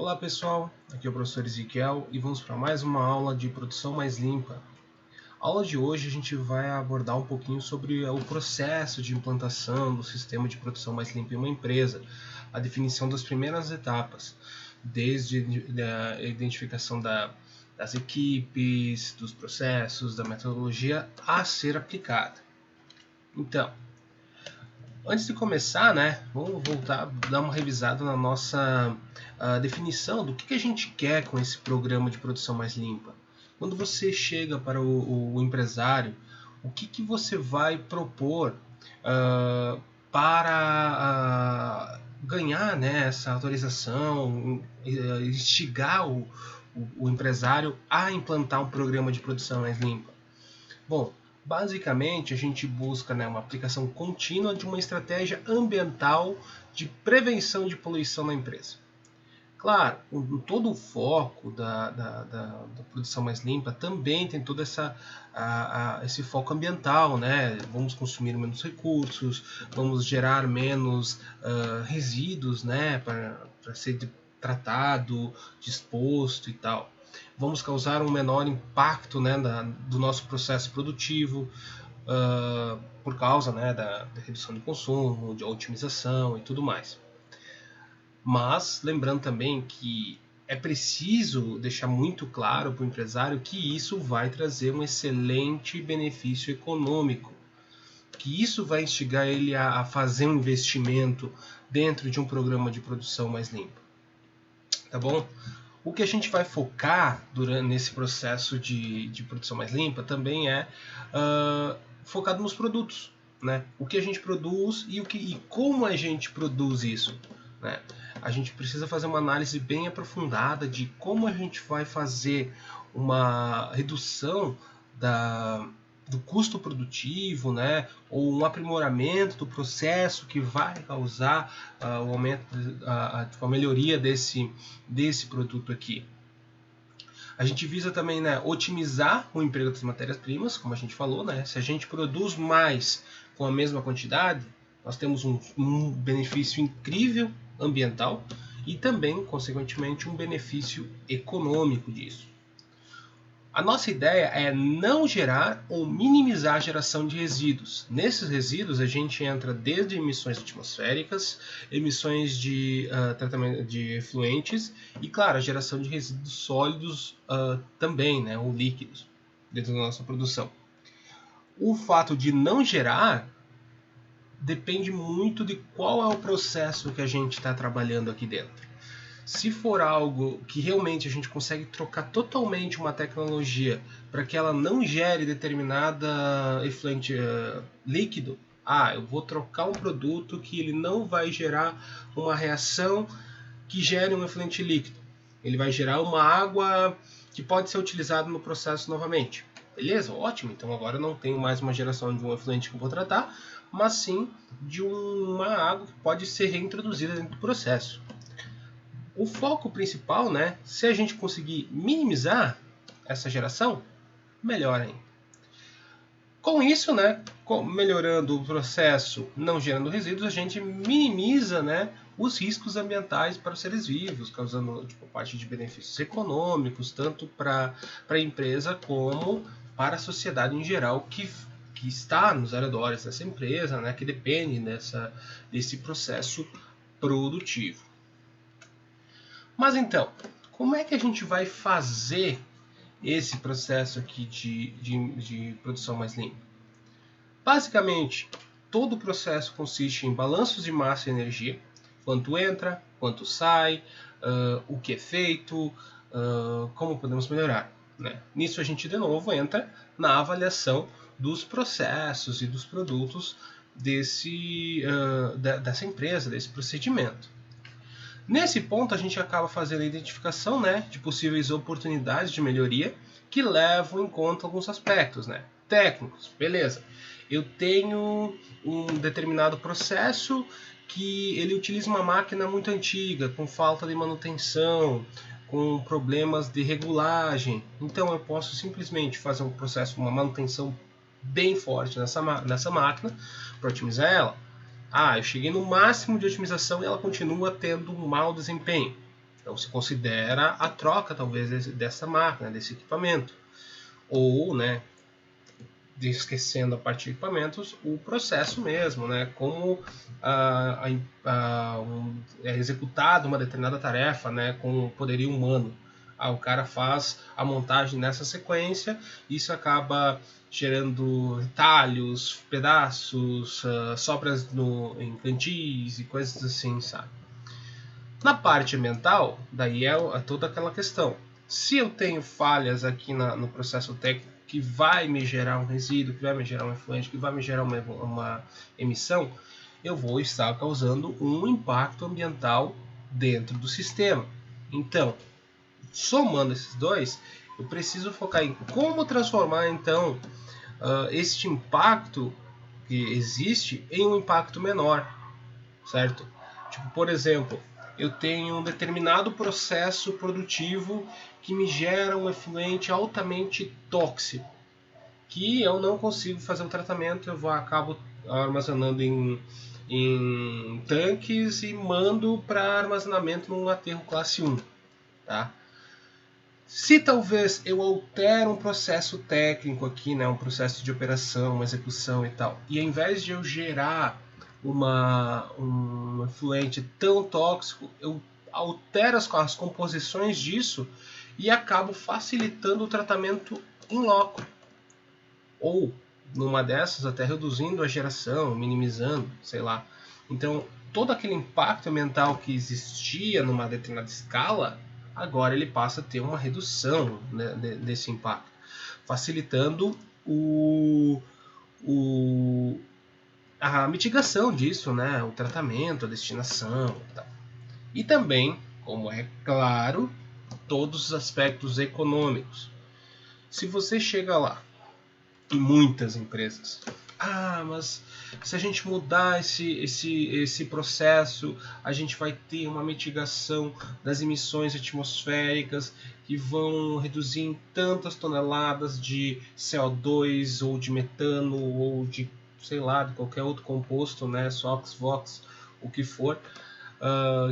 Olá pessoal, aqui é o professor Ezequiel e vamos para mais uma aula de produção mais limpa. A aula de hoje a gente vai abordar um pouquinho sobre o processo de implantação do sistema de produção mais limpa em uma empresa, a definição das primeiras etapas, desde a identificação das equipes, dos processos, da metodologia a ser aplicada. Então, antes de começar, vamos voltar, dar uma revisada na nossa definição do que a gente quer com esse programa de produção mais limpa. Quando você chega para o empresário, o que você vai propor para ganhar essa autorização, instigar o empresário a implantar um programa de produção mais limpa? Bom, basicamente, a gente busca uma aplicação contínua de uma estratégia ambiental de prevenção de poluição na empresa. Claro, todo o foco da produção mais limpa também tem todo esse foco ambiental, Vamos consumir menos recursos, vamos gerar menos resíduos, para ser tratado, disposto e tal. Vamos causar um menor impacto do nosso processo produtivo por causa da redução de consumo, de otimização e tudo mais. Mas lembrando também que é preciso deixar muito claro para o empresário que isso vai trazer um excelente benefício econômico, que isso vai instigar ele a fazer um investimento dentro de um programa de produção mais limpa. Tá bom? O que a gente vai focar nesse processo de produção mais limpa também é focado nos produtos, O que a gente produz e como a gente produz isso, A gente precisa fazer uma análise bem aprofundada de como a gente vai fazer uma redução do custo produtivo, ou um aprimoramento do processo que vai causar o aumento, a melhoria desse produto aqui. A gente visa também otimizar o emprego das matérias-primas, como a gente falou, Se a gente produz mais com a mesma quantidade, nós temos um benefício incrível ambiental e também, consequentemente, um benefício econômico disso. A nossa ideia é não gerar ou minimizar a geração de resíduos. Nesses resíduos a gente entra desde emissões atmosféricas, emissões de tratamento de efluentes e, claro, a geração de resíduos sólidos também, ou líquidos, dentro da nossa produção. O fato de não gerar depende muito de qual é o processo que a gente está trabalhando aqui dentro. Se for algo que realmente a gente consegue trocar totalmente uma tecnologia para que ela não gere determinada efluente líquido, eu vou trocar um produto que ele não vai gerar uma reação que gere um efluente líquido. Ele vai gerar uma água que pode ser utilizada no processo novamente. Beleza? Ótimo. Então agora eu não tenho mais uma geração de um efluente que eu vou tratar, mas sim de uma água que pode ser reintroduzida dentro do processo. O foco principal, se a gente conseguir minimizar essa geração, melhor ainda. Com isso, melhorando o processo, não gerando resíduos, a gente minimiza os riscos ambientais para os seres vivos, causando parte de benefícios econômicos, tanto para a empresa como para a sociedade em geral que está nos arredores dessa empresa, que depende desse processo produtivo. Mas então, como é que a gente vai fazer esse processo aqui de produção mais limpa? Basicamente, todo o processo consiste em balanços de massa e energia, quanto entra, quanto sai, o que é feito, como podemos melhorar. Nisso a gente de novo entra na avaliação dos processos e dos produtos dessa empresa, desse procedimento. Nesse ponto, a gente acaba fazendo a identificação de possíveis oportunidades de melhoria que levam em conta alguns aspectos técnicos. Beleza, eu tenho um determinado processo que ele utiliza uma máquina muito antiga, com falta de manutenção, com problemas de regulagem. Então eu posso simplesmente fazer um processo, uma manutenção bem forte nessa máquina para otimizar ela. Eu cheguei no máximo de otimização e ela continua tendo um mau desempenho. Então se considera a troca talvez dessa máquina, desse equipamento. Ou, né, esquecendo a parte de equipamentos, o processo mesmo, né, como é executada uma determinada tarefa, né, com o poderio humano. O cara faz a montagem nessa sequência, isso acaba gerando retalhos, pedaços, sobras em cantis e coisas assim, sabe? Na parte ambiental, daí é toda aquela questão. Se eu tenho falhas aqui no processo técnico que vai me gerar um resíduo, que vai me gerar um efluente, que vai me gerar uma emissão, eu vou estar causando um impacto ambiental dentro do sistema. Então, somando esses dois, eu preciso focar em como transformar então este impacto que existe em um impacto menor, certo? Tipo, por exemplo, eu tenho um determinado processo produtivo que me gera um efluente altamente tóxico, que eu não consigo fazer o tratamento, acabo armazenando em tanques e mando para armazenamento num aterro classe 1. Tá? Se talvez eu altere um processo técnico aqui, né, um processo de operação, uma execução e tal, e ao invés de eu gerar um efluente tão tóxico, eu altero as composições disso e acabo facilitando o tratamento in loco. Ou, numa dessas, até reduzindo a geração, minimizando, sei lá. Então, todo aquele impacto ambiental que existia numa determinada escala, agora ele passa a ter uma redução, né, desse impacto, facilitando a mitigação disso, né, o tratamento, a destinação e tal. E também, como é claro, todos os aspectos econômicos. Se você chega lá, em muitas empresas, mas se a gente mudar esse processo, a gente vai ter uma mitigação das emissões atmosféricas que vão reduzir em tantas toneladas de CO2 ou de metano ou de, sei lá, de qualquer outro composto, né, SOx, VOX, o que for,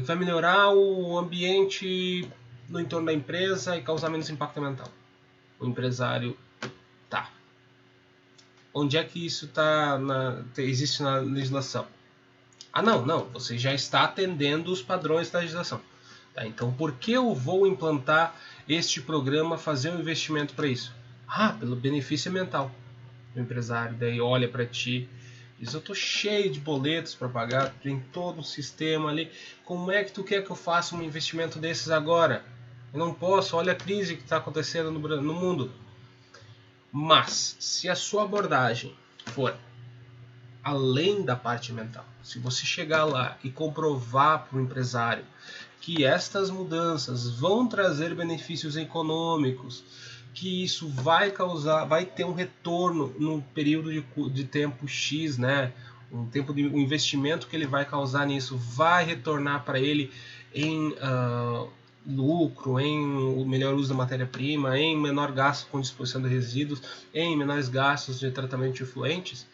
que vai melhorar o ambiente no entorno da empresa e causar menos impacto ambiental. O empresário tá. Onde é que isso existe na legislação? Não, você já está atendendo os padrões da legislação. Tá, então, por que eu vou implantar este programa, fazer um investimento para isso? Pelo benefício ambiental. O empresário daí olha para ti e diz, eu estou cheio de boletos para pagar, tem todo um sistema ali, como é que tu quer que eu faça um investimento desses agora? Eu não posso, olha a crise que está acontecendo no mundo. Mas, se a sua abordagem for além da parte mental, se você chegar lá e comprovar para o empresário que estas mudanças vão trazer benefícios econômicos, que isso vai ter um retorno no período de tempo X, né? O investimento que ele vai causar nisso vai retornar para ele em lucro, em melhor uso da matéria-prima, em menor gasto com disposição de resíduos, em menores gastos de tratamento de efluentes,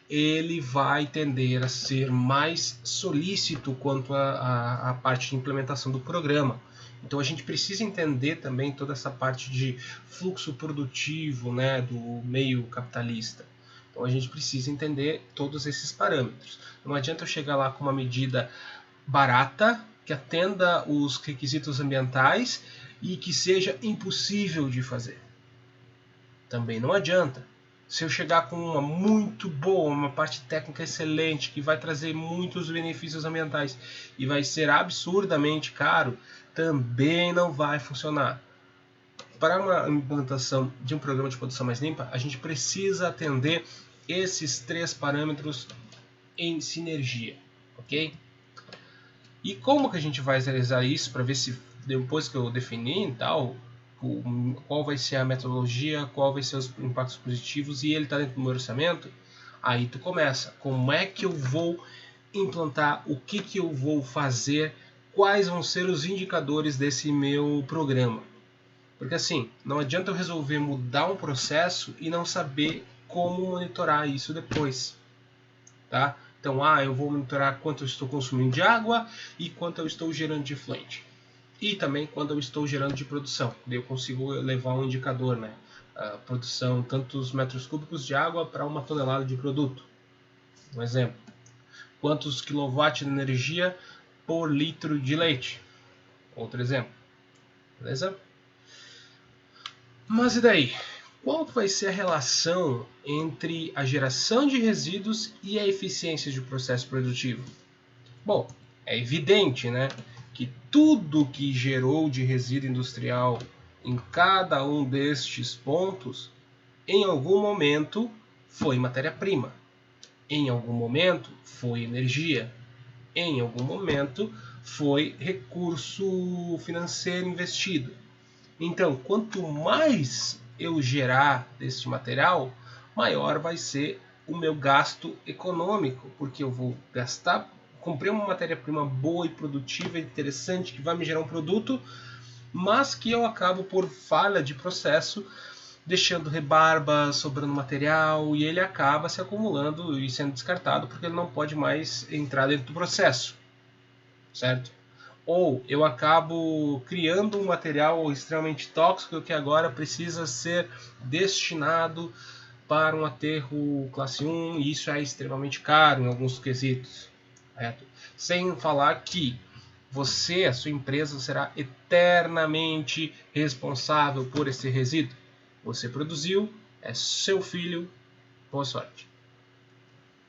ele vai tender a ser mais solícito quanto à parte de implementação do programa. Então a gente precisa entender também toda essa parte de fluxo produtivo, né, do meio capitalista. Então a gente precisa entender todos esses parâmetros. Não adianta eu chegar lá com uma medida barata, que atenda os requisitos ambientais e que seja impossível de fazer. Também não adianta. Se eu chegar com uma muito boa, uma parte técnica excelente, que vai trazer muitos benefícios ambientais e vai ser absurdamente caro, também não vai funcionar. Para uma implantação de um programa de produção mais limpa, a gente precisa atender esses 3 parâmetros em sinergia, ok? E como que a gente vai realizar isso para ver se depois que eu definir e tal, qual vai ser a metodologia, qual vai ser os impactos positivos e ele está dentro do meu orçamento? Aí tu começa, como é que eu vou implantar, o que eu vou fazer, quais vão ser os indicadores desse meu programa? Porque assim, não adianta eu resolver mudar um processo e não saber como monitorar isso depois, tá? Então, eu vou monitorar quanto eu estou consumindo de água e quanto eu estou gerando de efluente. e também quando eu estou gerando de produção. Daí eu consigo levar um indicador, né? A produção, tantos metros cúbicos de água para uma tonelada de produto. Um exemplo. Quantos quilowatts de energia por litro de leite? Outro exemplo. Beleza? Mas e daí? Qual vai ser a relação entre a geração de resíduos e a eficiência de processo produtivo? Bom, é evidente, né, que tudo que gerou de resíduo industrial em cada um destes pontos, em algum momento foi matéria-prima, em algum momento foi energia, em algum momento foi recurso financeiro investido. Então, quanto mais eu gerar desse material, maior vai ser o meu gasto econômico, porque eu vou gastar, comprei uma matéria-prima boa e produtiva, interessante, que vai me gerar um produto, mas que eu acabo por falha de processo, deixando rebarba, sobrando material, e ele acaba se acumulando e sendo descartado, porque ele não pode mais entrar dentro do processo, certo? Ou eu acabo criando um material extremamente tóxico que agora precisa ser destinado para um aterro classe 1, e isso é extremamente caro em alguns quesitos, correto? Sem falar que você, a sua empresa, será eternamente responsável por esse resíduo. Você produziu, é seu filho, boa sorte,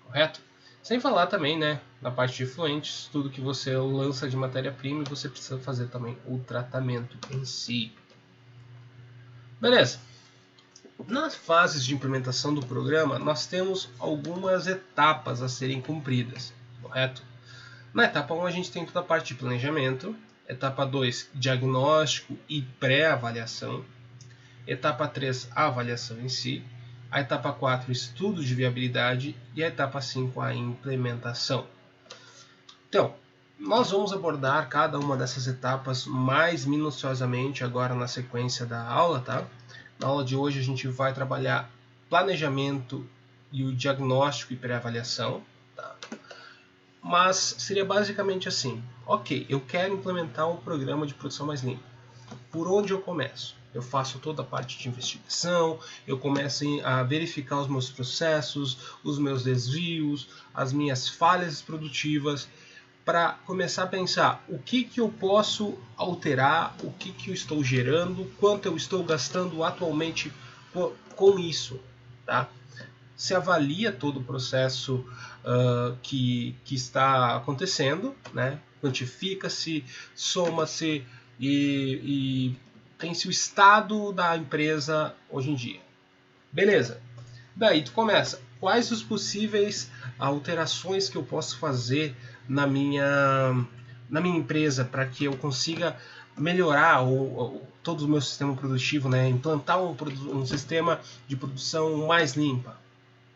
correto? Sem falar também, né, na parte de efluentes, tudo que você lança de matéria-prima, você precisa fazer também o tratamento em si. Beleza. Nas fases de implementação do programa, nós temos algumas etapas a serem cumpridas, correto? Na etapa 1, a gente tem toda a parte de planejamento. Etapa 2, diagnóstico e pré-avaliação. Etapa 3, a avaliação em si. A etapa 4, estudo de viabilidade. E a etapa 5, a implementação. Então, nós vamos abordar cada uma dessas etapas mais minuciosamente agora na sequência da aula, tá? Na aula de hoje a gente vai trabalhar planejamento e o diagnóstico e pré-avaliação, tá? Mas seria basicamente assim: ok, eu quero implementar um programa de produção mais limpa. Por onde eu começo? Eu faço toda a parte de investigação, eu começo a verificar os meus processos, os meus desvios, as minhas falhas produtivas, para começar a pensar o que eu posso alterar, o que eu estou gerando, quanto eu estou gastando atualmente com isso, tá? Se avalia todo o processo que está acontecendo, né? Quantifica-se, soma-se e tem-se o estado da empresa hoje em dia. Beleza. Daí tu começa. Quais os possíveis alterações que eu posso fazer na minha empresa para que eu consiga melhorar todo o meu sistema produtivo, né? Implantar um sistema de produção mais limpa,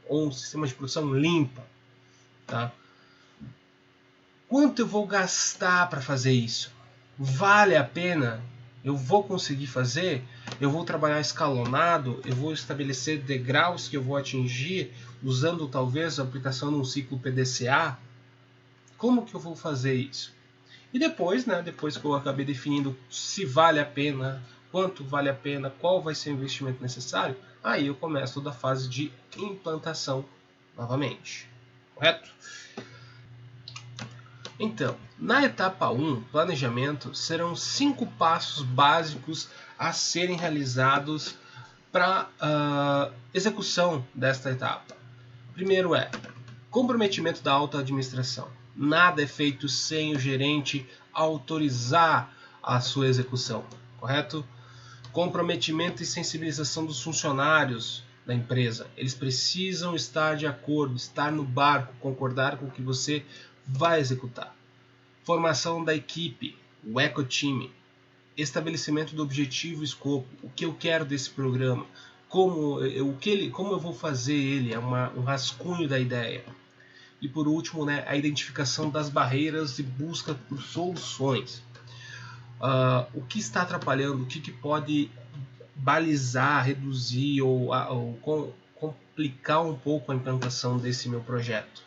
ou um sistema de produção limpa, tá? Quanto eu vou gastar para fazer isso? Vale a pena? Eu vou conseguir fazer? Eu vou trabalhar escalonado? Eu vou estabelecer degraus que eu vou atingir usando talvez a aplicação de um ciclo PDCA? Como que eu vou fazer isso? E depois, né, depois que eu acabei definindo se vale a pena, quanto vale a pena, qual vai ser o investimento necessário, aí eu começo toda a fase de implantação novamente, correto? Então, na etapa 1, planejamento, serão 5 passos básicos a serem realizados para execução desta etapa. Primeiro é comprometimento da alta administração. Nada é feito sem o gerente autorizar a sua execução, correto? Comprometimento e sensibilização dos funcionários da empresa. Eles precisam estar de acordo, estar no barco, concordar com o que você vai executar. Formação da equipe, o ecotime. Estabelecimento do objetivo e escopo. O que eu quero desse programa. Como eu vou fazer ele. É um rascunho da ideia. E por último, né, a identificação das barreiras e busca por soluções. O que está atrapalhando, o que pode balizar, reduzir ou complicar um pouco a implantação desse meu projeto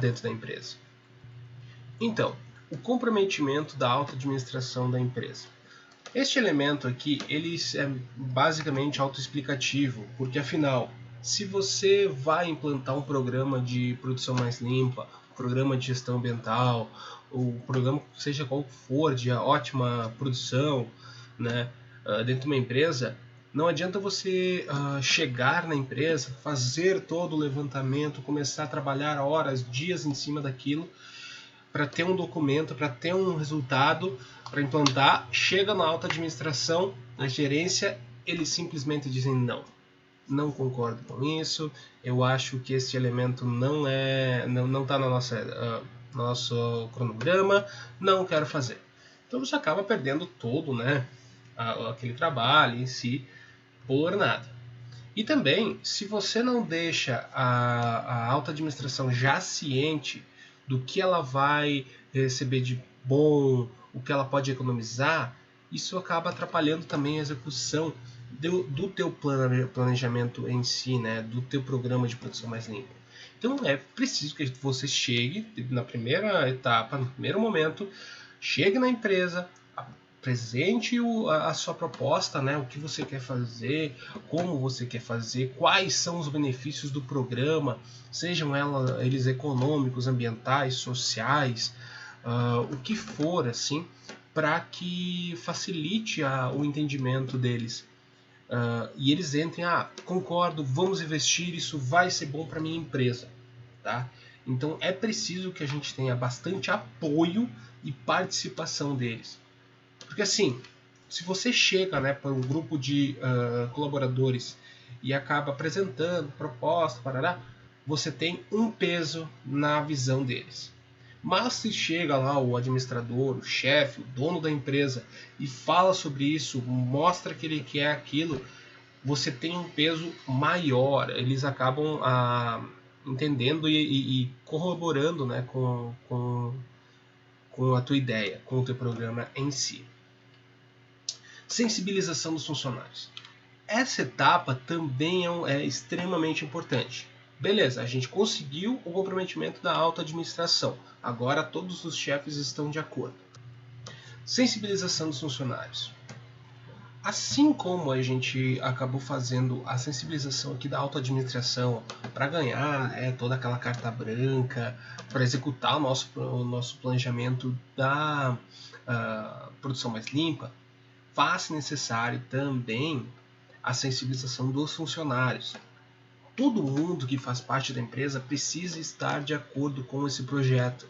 dentro da empresa. Então, o comprometimento da alta administração da empresa. Este elemento aqui, ele é basicamente autoexplicativo, porque afinal, se você vai implantar um programa de produção mais limpa, programa de gestão ambiental, ou programa seja qual for de ótima produção, né, dentro de uma empresa, não adianta você chegar na empresa, fazer todo o levantamento, começar a trabalhar horas, dias em cima daquilo, para ter um documento, para ter um resultado, para implantar. Chega na alta administração, na gerência, eles simplesmente dizem não concordo com isso, eu acho que esse elemento não está no nosso cronograma, não quero fazer. Então você acaba perdendo todo, né, aquele trabalho em si por nada. E também, se você não deixa a alta administração já ciente do que ela vai receber de bom, o que ela pode economizar, isso acaba atrapalhando também a execução do teu planejamento em si, né, do teu programa de produção mais limpa. Então é preciso que você chegue na primeira etapa, no primeiro momento, chegue na empresa, apresente a sua proposta, né, o que você quer fazer, como você quer fazer, quais são os benefícios do programa, sejam eles econômicos, ambientais, sociais, o que for, assim, para que facilite o entendimento deles. E eles entrem, concordo, vamos investir, isso vai ser bom para minha empresa. Tá? Então é preciso que a gente tenha bastante apoio e participação deles. Porque assim, se você chega, né, para um grupo de colaboradores e acaba apresentando proposta, parará, você tem um peso na visão deles. Mas se chega lá o administrador, o chefe, o dono da empresa e fala sobre isso, mostra que ele quer aquilo, você tem um peso maior. Eles acabam entendendo e corroborando, né, com a tua ideia, com o teu programa em si. Sensibilização dos funcionários. Essa etapa também é extremamente importante. Beleza, a gente conseguiu o comprometimento da alta administração. Agora todos os chefes estão de acordo. Sensibilização dos funcionários. Assim como a gente acabou fazendo a sensibilização aqui da alta administração para ganhar toda aquela carta branca, para executar o nosso planejamento da produção mais limpa, faz necessário também a sensibilização dos funcionários. Todo mundo que faz parte da empresa precisa estar de acordo com esse projeto,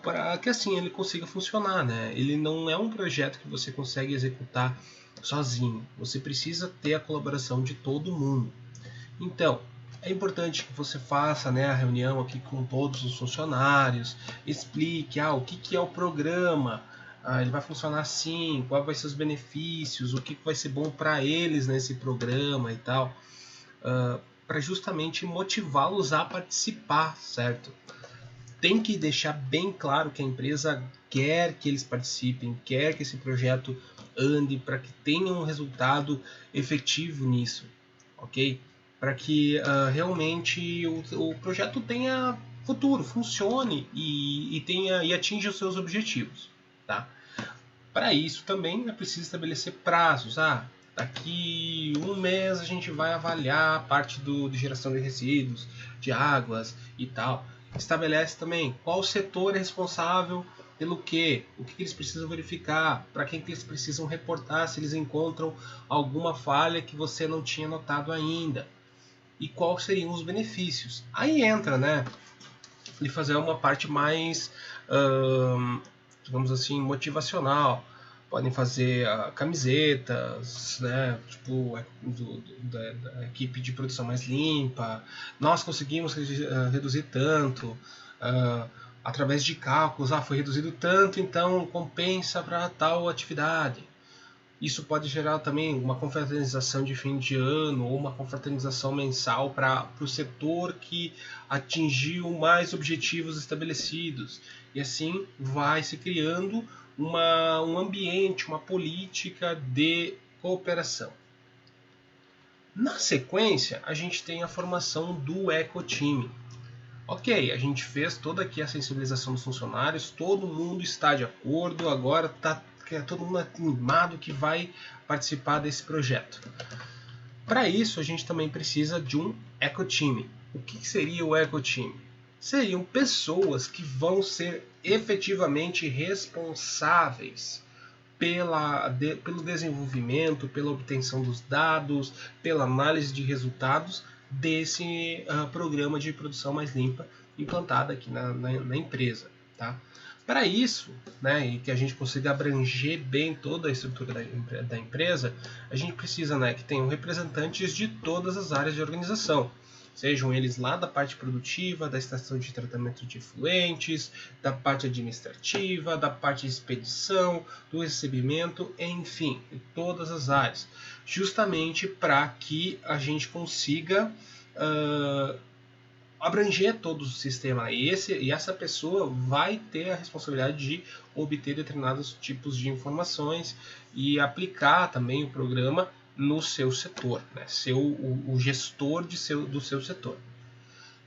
para que assim ele consiga funcionar, né? Ele não é um projeto que você consegue executar sozinho. Você precisa ter a colaboração de todo mundo. Então, é importante que você faça, né, a reunião aqui com todos os funcionários, explique o que é o programa, ele vai funcionar assim, quais vão ser os benefícios, o que vai ser bom para eles nesse programa e tal, para justamente motivá-los a participar, certo? Tem que deixar bem claro que a empresa quer que eles participem, quer que esse projeto ande, para que tenha um resultado efetivo nisso, ok? Para que realmente o projeto tenha futuro, funcione e atinja os seus objetivos, tá? Para isso também é preciso estabelecer prazos. Daqui um mês a gente vai avaliar a parte de geração de resíduos, de águas e tal. Estabelece também qual setor é responsável pelo quê, o que eles precisam verificar, para quem que eles precisam reportar se eles encontram alguma falha que você não tinha notado ainda. E quais seriam os benefícios. Aí entra, né, de fazer uma parte mais, digamos assim, motivacional. Podem fazer camisetas, né, tipo da equipe de produção mais limpa. Nós conseguimos reduzir tanto, através de cálculos, foi reduzido tanto, então compensa para tal atividade. Isso pode gerar também uma confraternização de fim de ano ou uma confraternização mensal para o setor que atingiu mais objetivos estabelecidos. E assim vai se criando um ambiente, uma política de cooperação. Na sequência, a gente tem a formação do ecotime. Ok, a gente fez toda aqui a sensibilização dos funcionários, todo mundo está de acordo, agora tá todo mundo animado que vai participar desse projeto. Para isso, a gente também precisa de um eco-time. O que seria o eco-time? Seriam pessoas que vão ser efetivamente responsáveis pelo desenvolvimento, pela obtenção dos dados, pela análise de resultados desse programa de produção mais limpa implantado aqui na empresa. Tá? Para isso, né, e que a gente consiga abranger bem toda a estrutura da empresa, a gente precisa, né, que tenham representantes de todas as áreas de organização. Sejam eles lá da parte produtiva, da estação de tratamento de efluentes, da parte administrativa, da parte de expedição, do recebimento, enfim, em todas as áreas. Justamente para que a gente consiga abranger todo o sistema. E essa pessoa vai ter a responsabilidade de obter determinados tipos de informações e aplicar também o programa no seu setor, né? Ser o gestor do seu setor.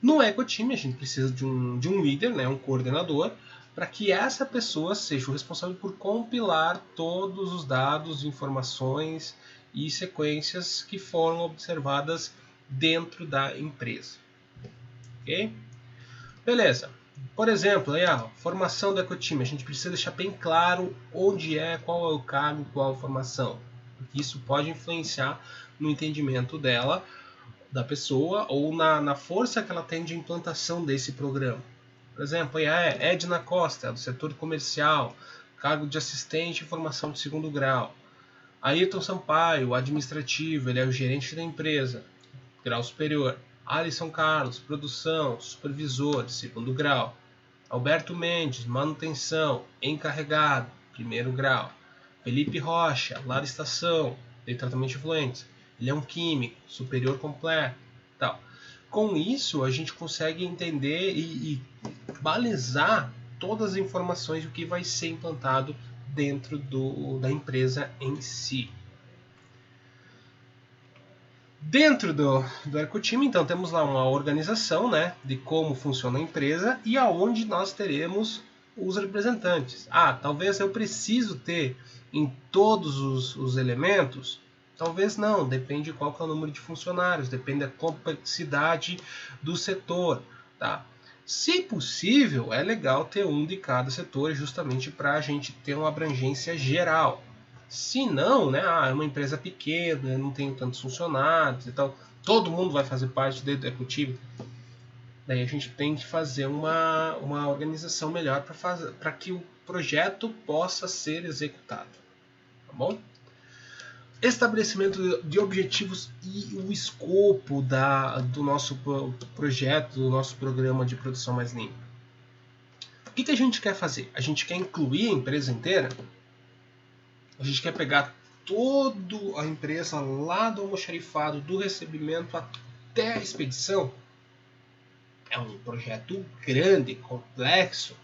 No eco-time, a gente precisa de um líder, né? Um coordenador, para que essa pessoa seja o responsável por compilar todos os dados, informações e sequências que foram observadas dentro da empresa. Ok? Beleza. Por exemplo, aí a formação do eco-time. A gente precisa deixar bem claro onde qual é o cargo, qual a formação. Isso pode influenciar no entendimento dela, da pessoa, ou na força que ela tem de implantação desse programa. Por exemplo, Edna Costa, do setor comercial, cargo de assistente em formação de segundo grau. Ayrton Sampaio, administrativo, ele é o gerente da empresa, grau superior. Alisson Carlos, produção, supervisor, segundo grau. Alberto Mendes, manutenção, encarregado, primeiro grau. Felipe Rocha, lá da estação, de tratamento de efluentes. Ele é um químico, superior completo. Tal. Com isso, a gente consegue entender e balizar todas as informações do que vai ser implantado dentro da empresa em si. Dentro do eco-time, então, temos lá uma organização, né, de como funciona a empresa e aonde nós teremos os representantes. Talvez eu preciso ter em todos os elementos? Talvez não, depende de qual que é o número de funcionários, depende da complexidade do setor. Tá? Se possível, é legal ter um de cada setor justamente para a gente ter uma abrangência geral. Se não, né, é uma empresa pequena, não tem tantos funcionários e tal, todo mundo vai fazer parte do eco-time. Daí a gente tem que fazer uma organização melhor para que o projeto possa ser executado. Tá bom? Estabelecimento de objetivos e o escopo do nosso projeto, do nosso programa de produção mais limpa. O que a gente quer fazer? A gente quer incluir a empresa inteira? A gente quer pegar toda a empresa lá do almoxarifado, do recebimento até a expedição? É um projeto grande, complexo.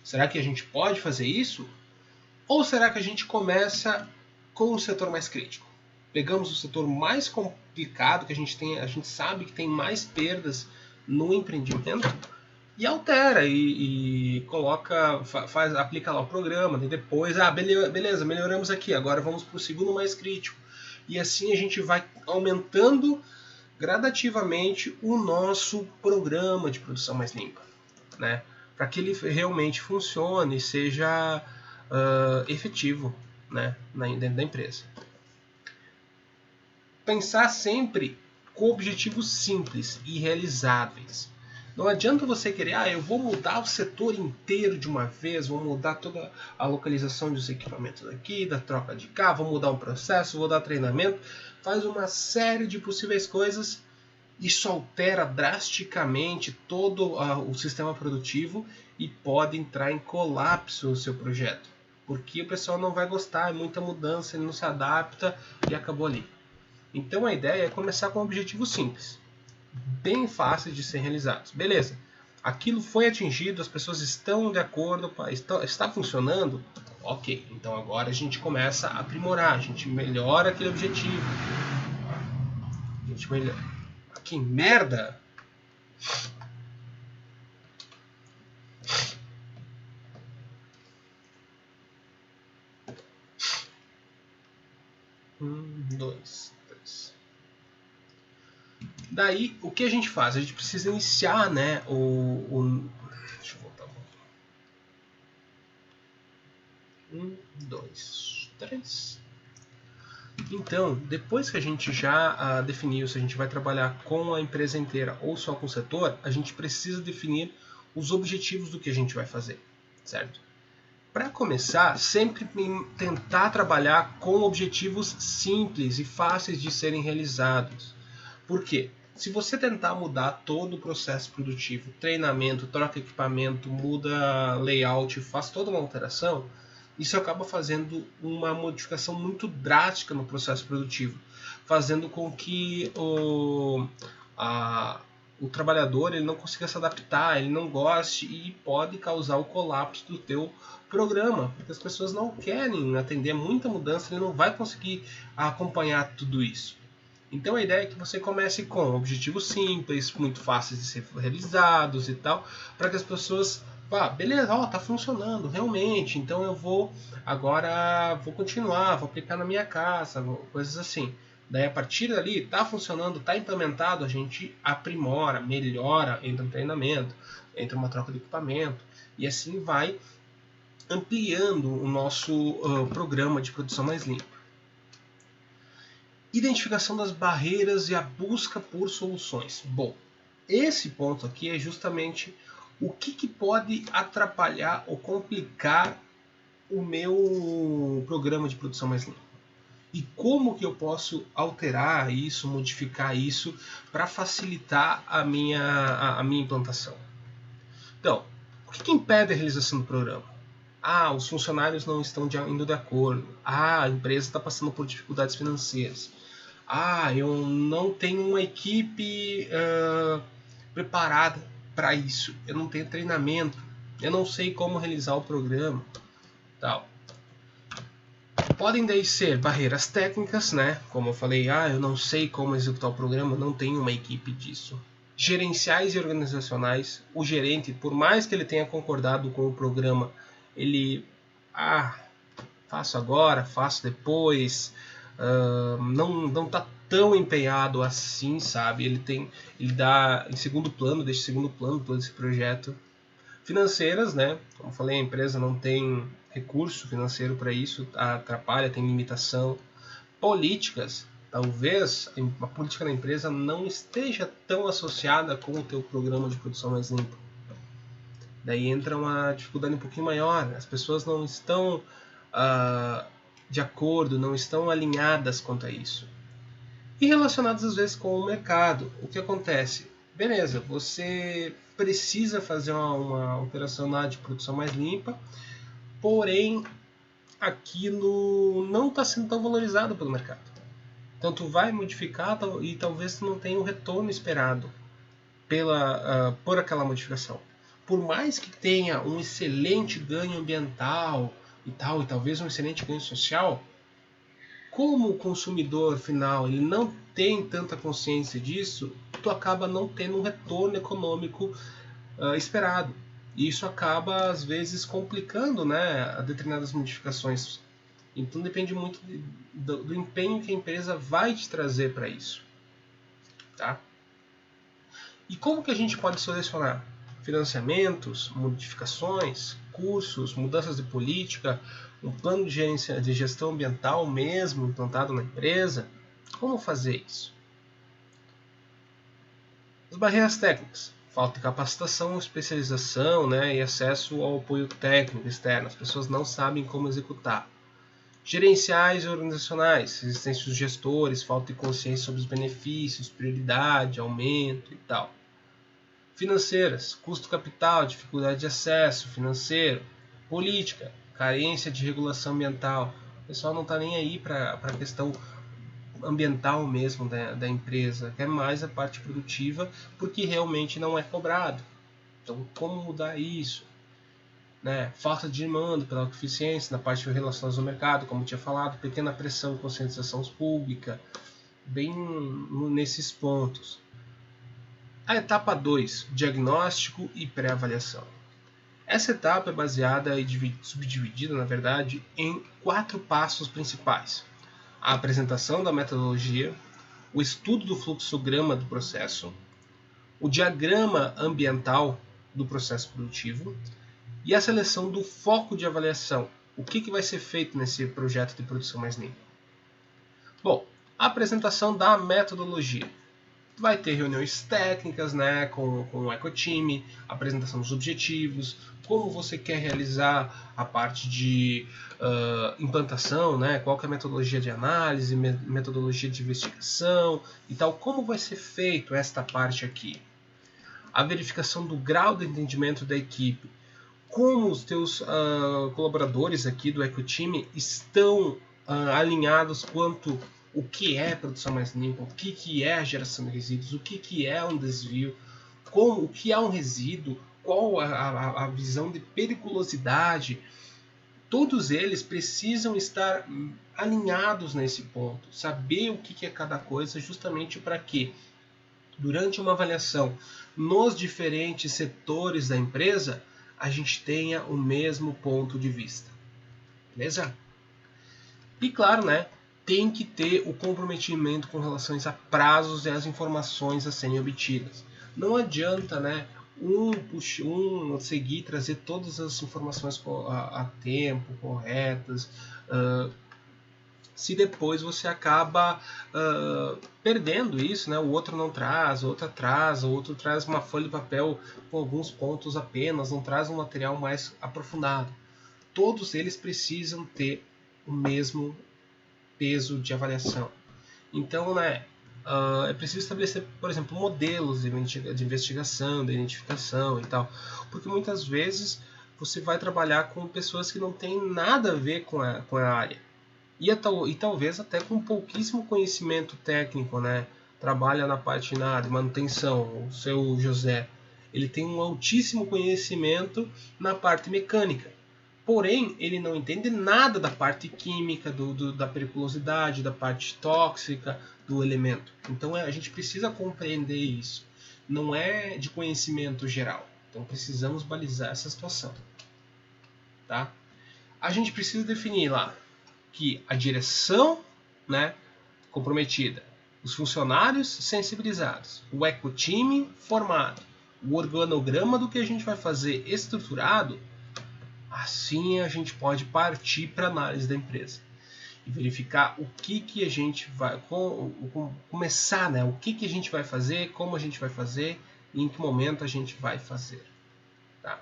Será que a gente pode fazer isso? Ou será que a gente começa com o setor mais crítico? Pegamos o setor mais complicado, que a gente sabe que tem mais perdas no empreendimento, e altera e coloca, aplica lá o programa, e depois, beleza, melhoramos aqui, agora vamos para o segundo mais crítico. E assim a gente vai aumentando gradativamente o nosso programa de produção mais limpa, né? Para que ele realmente funcione e seja efetivo, né? Dentro da empresa. Pensar sempre com objetivos simples e realizáveis. Não adianta você querer, eu vou mudar o setor inteiro de uma vez, vou mudar toda a localização dos equipamentos aqui, da troca de cá, vou mudar um processo, vou dar treinamento. Faz uma série de possíveis coisas. Isso altera drasticamente todo o sistema produtivo e pode entrar em colapso o seu projeto. Porque o pessoal não vai gostar, é muita mudança, ele não se adapta e acabou ali. Então a ideia é começar com um objetivo simples, bem fácil de ser realizados. Beleza, aquilo foi atingido, as pessoas estão de acordo, está funcionando? Ok, então agora a gente começa a aprimorar, a gente melhora aquele objetivo. A gente melhora. Que merda! 2, 3. Daí, o que a gente faz? A gente precisa iniciar, né, deixa eu voltar um pouquinho. 1, 2, 3. Então, depois que a gente já definiu se a gente vai trabalhar com a empresa inteira ou só com o setor, a gente precisa definir os objetivos do que a gente vai fazer, certo? Para começar, sempre tentar trabalhar com objetivos simples e fáceis de serem realizados. Por quê? Se você tentar mudar todo o processo produtivo, treinamento, troca equipamento, muda layout, faz toda uma alteração, isso acaba fazendo uma modificação muito drástica no processo produtivo, fazendo com que o trabalhador ele não consiga se adaptar, ele não goste e pode causar o colapso do teu programa, porque as pessoas não querem atender muita mudança, ele não vai conseguir acompanhar tudo isso. Então a ideia é que você comece com objetivos simples, muito fáceis de ser realizados e tal, para que as pessoas beleza, tá funcionando realmente, então eu vou continuar, vou aplicar na minha casa, coisas assim. Daí a partir dali, tá funcionando, tá implementado, a gente aprimora, melhora, entra um treinamento, entra uma troca de equipamento, e assim vai ampliando o nosso programa de produção mais limpa. Identificação das barreiras e a busca por soluções. Bom, esse ponto aqui é justamente o que pode atrapalhar ou complicar o meu programa de produção mais limpa. E como que eu posso alterar isso, modificar isso para facilitar a minha implantação. Então, o que impede a realização do programa? Os funcionários não estão indo de acordo. A empresa está passando por dificuldades financeiras. Eu não tenho uma equipe preparada para isso. Eu não tenho treinamento. Eu não sei como realizar o programa. Tal. Podem daí ser barreiras técnicas, né? Como eu falei, eu não sei como executar o programa, não tenho uma equipe disso. Gerenciais e organizacionais. O gerente, por mais que ele tenha concordado com o programa, ele faço agora, faço depois, não está tão empenhado assim, sabe? Ele dá em segundo plano, deixa em segundo plano todo esse projeto. Financeiras, né? Como falei, a empresa não tem recurso financeiro para isso, atrapalha, tem limitação. Políticas, talvez a política da empresa não esteja tão associada com o teu programa de produção mais limpa. Daí entra uma dificuldade um pouquinho maior, as pessoas não estão de acordo, não estão alinhadas quanto a isso. E relacionadas às vezes com o mercado, o que acontece? Beleza, você precisa fazer uma alteração na de produção mais limpa, porém aquilo não está sendo tão valorizado pelo mercado. Então tu vai modificar e talvez tu não tenha o retorno esperado por aquela modificação. Por mais que tenha um excelente ganho ambiental e talvez um excelente ganho social, como o consumidor final ele não tem tanta consciência disso, tu acaba não tendo um retorno econômico esperado. E isso acaba, às vezes, complicando, né, determinadas modificações. Então depende muito do empenho que a empresa vai te trazer para isso. Tá? E como que a gente pode selecionar? Financiamentos, modificações, cursos, mudanças de política, um plano de gestão ambiental mesmo implantado na empresa. Como fazer isso? As barreiras técnicas. Falta de capacitação, especialização, né, e acesso ao apoio técnico externo. As pessoas não sabem como executar. Gerenciais e organizacionais. Existência dos gestores, falta de consciência sobre os benefícios, prioridade, aumento e tal. Financeiras, custo capital, dificuldade de acesso financeiro. Política, carência de regulação ambiental. O pessoal não está nem aí para a questão ambiental mesmo da empresa, quer mais a parte produtiva, porque realmente não é cobrado. Então, como mudar isso? Né? Falta de demanda pela eficiência na parte de relações ao mercado, como eu tinha falado, pequena pressão e conscientização pública, bem nesses pontos. A etapa 2, diagnóstico e pré-avaliação. Essa etapa é baseada e subdividida, na verdade, em 4 passos principais. a apresentação da metodologia, o estudo do fluxograma do processo, o diagrama ambiental do processo produtivo e a seleção do foco de avaliação. O que vai ser feito nesse projeto de produção mais limpa? Bom, a apresentação da metodologia. Vai ter reuniões técnicas, né, com o ecotime, apresentação dos objetivos, como você quer realizar a parte de implantação, né, qual que é a metodologia de análise, metodologia de investigação e tal, como vai ser feito esta parte aqui. A verificação do grau de entendimento da equipe, como os teus colaboradores aqui do ecotime estão alinhados quanto o que é produção mais limpa, o que é a geração de resíduos, o que é um desvio, o que é um resíduo, qual a visão de periculosidade. Todos eles precisam estar alinhados nesse ponto, saber o que é cada coisa, justamente para que, durante uma avaliação nos diferentes setores da empresa, a gente tenha o mesmo ponto de vista. Beleza? E claro, né? Tem que ter o comprometimento com relação a prazos e as informações a serem obtidas. Não adianta, né, um seguir trazer todas as informações a tempo, corretas, se depois você acaba perdendo isso, né? O outro não traz, o outro traz uma folha de papel com alguns pontos apenas, não traz um material mais aprofundado. Todos eles precisam ter o mesmo peso de avaliação. Então, né, é preciso estabelecer, por exemplo, modelos de investigação, de identificação e tal, porque muitas vezes você vai trabalhar com pessoas que não têm nada a ver com a área e talvez até com pouquíssimo conhecimento técnico, né? Trabalha na parte de manutenção, o seu José, ele tem um altíssimo conhecimento na parte mecânica. Porém, ele não entende nada da parte química, da periculosidade, da parte tóxica do elemento. Então a gente precisa compreender isso. Não é de conhecimento geral. Então precisamos balizar essa situação. Tá? A gente precisa definir lá que a direção, né, comprometida, os funcionários sensibilizados, o ecotime formado, o organograma do que a gente vai fazer estruturado. Assim a gente pode partir para a análise da empresa e verificar o que a gente vai começar, né? O que a gente vai fazer, como a gente vai fazer e em que momento a gente vai fazer. Tá?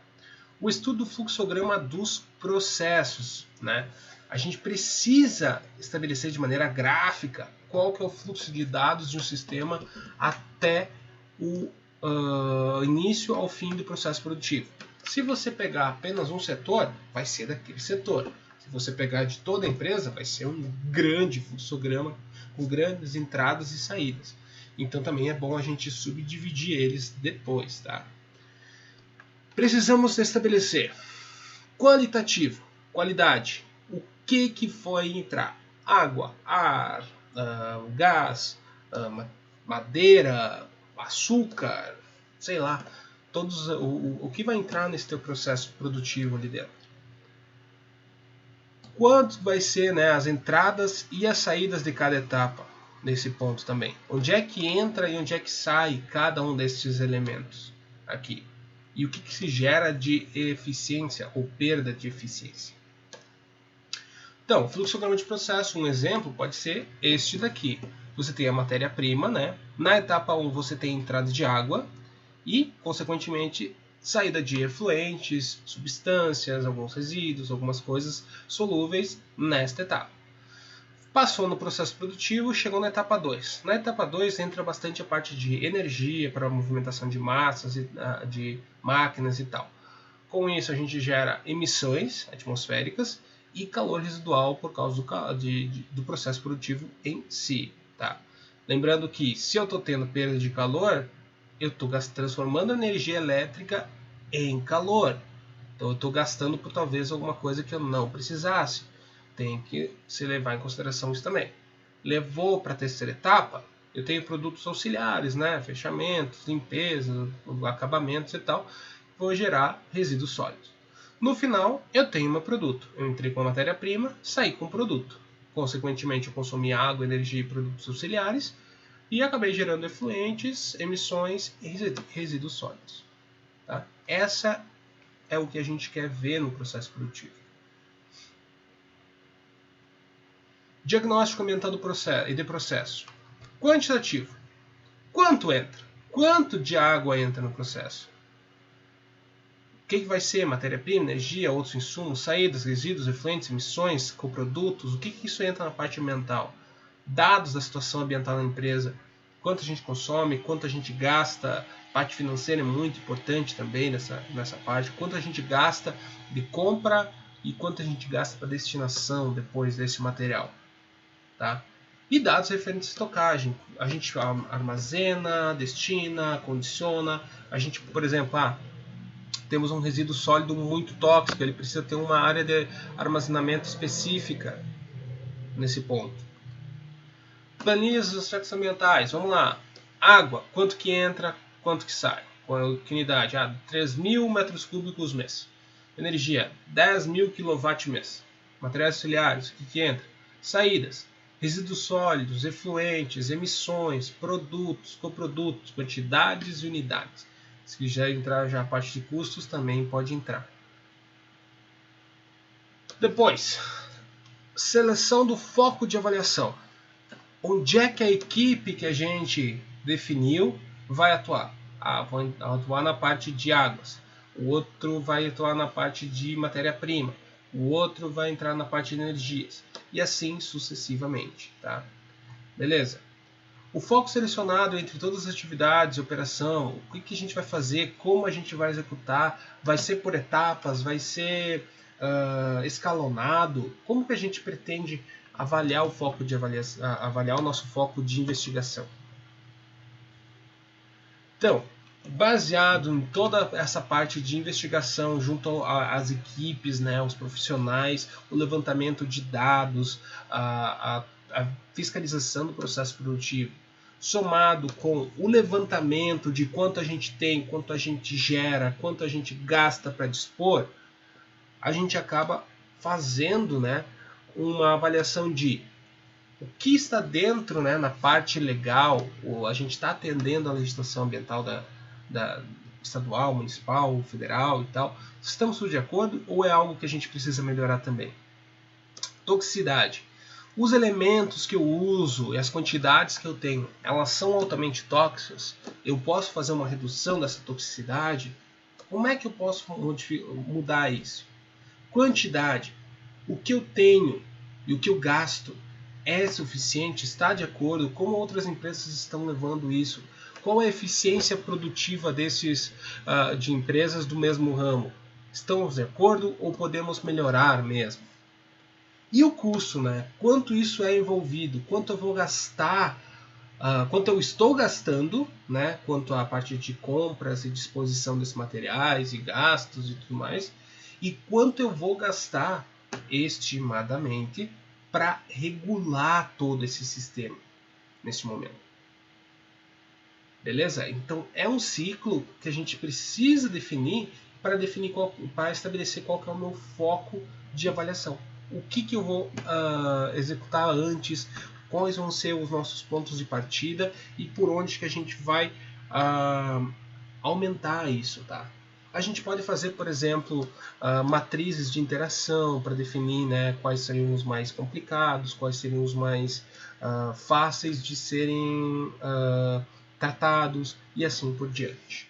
O estudo do fluxograma dos processos, né? A gente precisa estabelecer de maneira gráfica qual que é o fluxo de dados de um sistema até o início ao fim do processo produtivo. Se você pegar apenas um setor, vai ser daquele setor. Se você pegar de toda a empresa, vai ser um grande fluxograma com grandes entradas e saídas. Então também é bom a gente subdividir eles depois. Tá? Precisamos estabelecer qualitativo, qualidade. O que foi entrar? Água, ar, gás, madeira, açúcar, sei lá. O que vai entrar nesse teu processo produtivo ali dentro. Quanto vai ser, né, as entradas e as saídas de cada etapa nesse ponto também. Onde é que entra e onde é que sai cada um desses elementos aqui. E o que se gera de eficiência ou perda de eficiência. Então, fluxograma de processo, um exemplo pode ser este daqui. Você tem a matéria-prima, né? Na etapa 1 você tem entrada de água, e, consequentemente, saída de efluentes, substâncias, alguns resíduos, algumas coisas solúveis nesta etapa. Passou no processo produtivo, chegou na etapa 2. Na etapa 2 entra bastante a parte de energia para a movimentação de massas, de máquinas e tal. Com isso a gente gera emissões atmosféricas e calor residual por causa do processo produtivo em si. Tá? Lembrando que se eu estou tendo perda de calor, eu estou transformando a energia elétrica em calor. Então eu estou gastando por talvez alguma coisa que eu não precisasse. Tem que se levar em consideração isso também. Levou para a terceira etapa, eu tenho produtos auxiliares, né? Fechamentos, limpeza, acabamentos e tal. Vou gerar resíduos sólidos. No final, eu tenho meu produto. Eu entrei com a matéria-prima, saí com o produto. consequentemente eu consumi água, energia e produtos auxiliares, e acabei gerando efluentes, emissões e resíduos sólidos. Tá? Essa é o que a gente quer ver no processo produtivo. Diagnóstico ambiental e de processo. Quantitativo. Quanto entra? Quanto de água entra no processo? O que vai ser? Matéria-prima, energia, outros insumos, saídas, resíduos, efluentes, emissões, coprodutos? O que isso entra na parte ambiental? Dados da situação ambiental na empresa. Quanto a gente consome, quanto a gente gasta. A parte financeira é muito importante também nessa parte. Quanto a gente gasta de compra e quanto a gente gasta para destinação depois desse material. Tá? E dados referentes à estocagem. A gente armazena, destina, condiciona. A gente, por exemplo, temos um resíduo sólido muito tóxico, ele precisa ter uma área de armazenamento específica nesse ponto. Planilhas dos aspectos ambientais, vamos lá. Água, quanto que entra, quanto que sai. Que unidade? 3.000 metros cúbicos mês. Energia, 10.000 kW mês. Materiais auxiliares, o que entra? Saídas, resíduos sólidos, efluentes, emissões, produtos, coprodutos, quantidades e unidades. Se já entrar a parte de custos, também pode entrar. Depois, seleção do foco de avaliação. Onde é que a equipe que a gente definiu vai atuar? Vai atuar na parte de águas. O outro vai atuar na parte de matéria-prima. O outro vai entrar na parte de energias. E assim sucessivamente. Tá? Beleza? O foco selecionado entre todas as atividades, operação, o que a gente vai fazer, como a gente vai executar, vai ser por etapas, vai ser escalonado, como que a gente pretende avaliar o foco de avaliação, avaliar o nosso foco de investigação. Então, baseado em toda essa parte de investigação junto às equipes, né, os profissionais, o levantamento de dados, a fiscalização do processo produtivo, somado com o levantamento de quanto a gente tem, quanto a gente gera, quanto a gente gasta para dispor, a gente acaba fazendo, né, uma avaliação de o que está dentro, né, na parte legal, ou a gente está atendendo a legislação ambiental da estadual, municipal, federal e tal. Estamos todos de acordo ou é algo que a gente precisa melhorar também? Toxicidade. Os elementos que eu uso e as quantidades que eu tenho, elas são altamente tóxicas? Eu posso fazer uma redução dessa toxicidade? Como é que eu posso mudar isso? Quantidade. O que eu tenho e o que eu gasto é suficiente? Está de acordo? Como outras empresas estão levando isso? Qual é a eficiência produtiva de empresas do mesmo ramo? Estamos de acordo ou podemos melhorar mesmo? E o custo, né? Quanto isso é envolvido? Quanto eu vou gastar? Quanto eu estou gastando, né? Quanto à parte de compras e disposição desses materiais e gastos e tudo mais. E quanto eu vou gastar estimadamente para regular todo esse sistema nesse momento. Beleza? Então é um ciclo que a gente precisa definir para estabelecer qual que é o meu foco de avaliação. O que eu vou executar antes, quais vão ser os nossos pontos de partida e por onde que a gente vai aumentar isso, tá? A gente pode fazer, por exemplo, matrizes de interação para definir, né, quais seriam os mais complicados, quais seriam os mais fáceis de serem tratados e assim por diante.